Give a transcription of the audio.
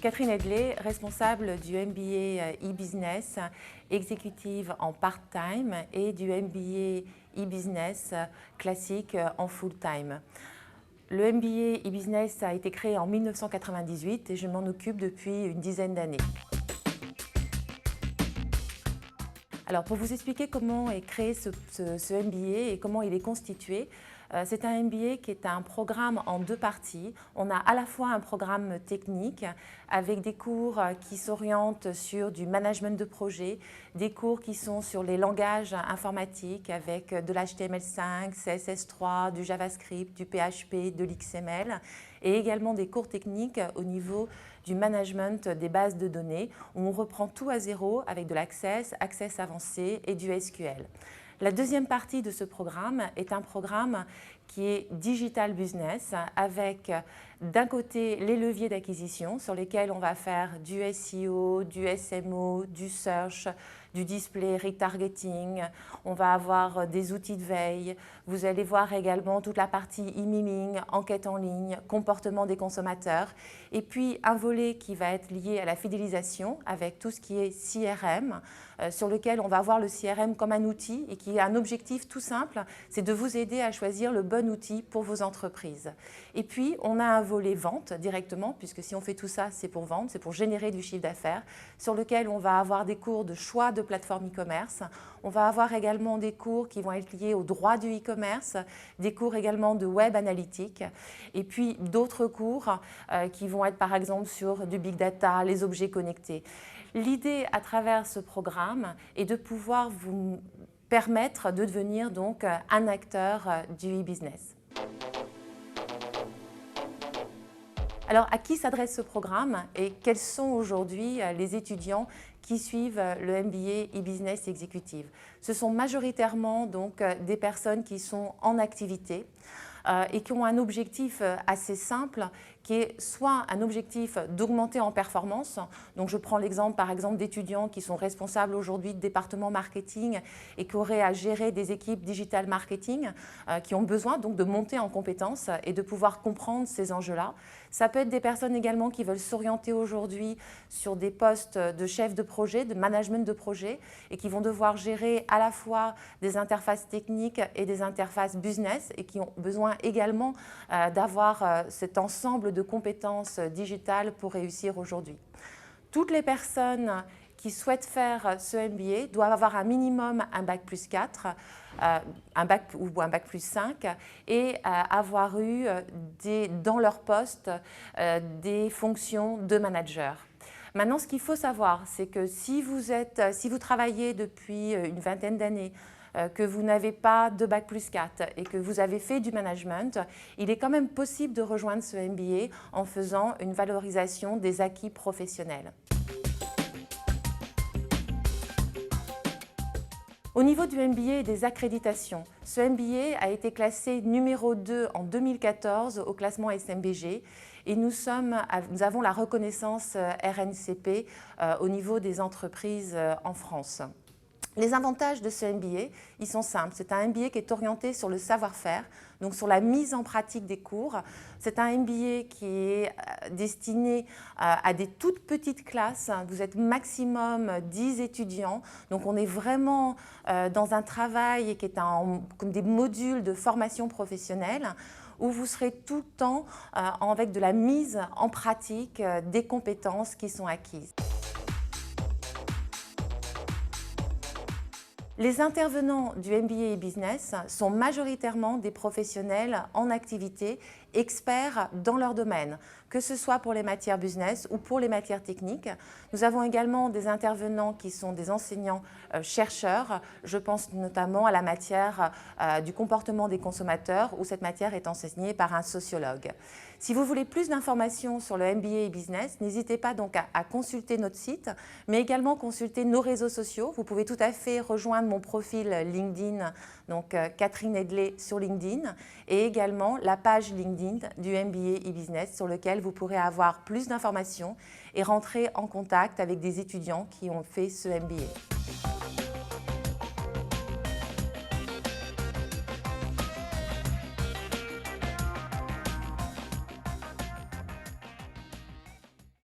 Catherine Edley, responsable du MBA e-business exécutive en part-time et du MBA e-business classique en full-time. Le MBA e-business a été créé en 1998 et je m'en occupe depuis une dizaine d'années. Alors pour vous expliquer comment est créé ce MBA et comment il est constitué, c'est un MBA qui est un programme en deux parties. On a à la fois un programme technique avec des cours qui s'orientent sur du management de projet, des cours qui sont sur les langages informatiques avec de l'HTML5, CSS3, du JavaScript, du PHP, de l'XML et également des cours techniques au niveau du management des bases de données où on reprend tout à zéro avec de l'Access, Access avancé et du SQL. La deuxième partie de ce programme est un programme qui est Digital Business avec d'un côté les leviers d'acquisition sur lesquels on va faire du SEO, du SMO, du search, du display, retargeting, on va avoir des outils de veille, vous allez voir également toute la partie e-miming, enquête en ligne, comportement des consommateurs et puis un volet qui va être lié à la fidélisation avec tout ce qui est CRM sur lequel on va voir le CRM comme un outil et qui a un objectif tout simple, c'est de vous aider à choisir le bon outil pour vos entreprises. Et puis on a un volet vente directement puisque si on fait tout ça c'est pour vendre, c'est pour générer du chiffre d'affaires sur lequel on va avoir des cours de choix de plateforme e-commerce. On va avoir également des cours qui vont être liés au droit du e-commerce, des cours également de web analytique et puis d'autres cours qui vont être par exemple sur du big data, les objets connectés. L'idée à travers ce programme est de pouvoir vous permettre de devenir donc un acteur du e-business. Alors, à qui s'adresse ce programme et quels sont aujourd'hui les étudiants qui suivent le MBA e-business exécutive? Ce sont majoritairement donc des personnes qui sont en activité et qui ont un objectif assez simple qui est soit un objectif d'augmenter en performance. Donc je prends l'exemple par exemple d'étudiants qui sont responsables aujourd'hui de département marketing et qui auraient à gérer des équipes digital marketing qui ont besoin donc de monter en compétences et de pouvoir comprendre ces enjeux-là. Ça peut être des personnes également qui veulent s'orienter aujourd'hui sur des postes de chef de projet, de management de projet et qui vont devoir gérer à la fois des interfaces techniques et des interfaces business et qui ont besoin également d'avoir cet ensemble de compétences digitales pour réussir aujourd'hui. Toutes les personnes qui souhaitent faire ce MBA doivent avoir un minimum un bac+4, un bac ou un bac+5 et avoir eu dans leur poste des fonctions de manager. Maintenant, ce qu'il faut savoir, c'est que si vous travaillez depuis une vingtaine d'années, que vous n'avez pas de bac+4 et que vous avez fait du management, il est quand même possible de rejoindre ce MBA en faisant une valorisation des acquis professionnels. Au niveau du MBA et des accréditations, ce MBA a été classé numéro 2 en 2014 au classement SMBG et nous avons la reconnaissance RNCP au niveau des entreprises en France. Les avantages de ce MBA, ils sont simples. C'est un MBA qui est orienté sur le savoir-faire, donc sur la mise en pratique des cours. C'est un MBA qui est destiné à des toutes petites classes. Vous êtes maximum 10 étudiants. Donc on est vraiment dans un travail qui est comme des modules de formation professionnelle où vous serez tout le temps avec de la mise en pratique des compétences qui sont acquises. Les intervenants du MBA e-business sont majoritairement des professionnels en activité, experts dans leur domaine, que ce soit pour les matières business ou pour les matières techniques. Nous avons également des intervenants qui sont des enseignants-chercheurs. Je pense notamment à la matière du comportement des consommateurs où cette matière est enseignée par un sociologue. Si vous voulez plus d'informations sur le MBA e-business, n'hésitez pas donc à consulter notre site, mais également consulter nos réseaux sociaux. Vous pouvez tout à fait rejoindre mon profil LinkedIn, donc Catherine Edley sur LinkedIn, et également la page LinkedIn du MBA e-business sur lequel vous pourrez avoir plus d'informations et rentrer en contact avec des étudiants qui ont fait ce MBA.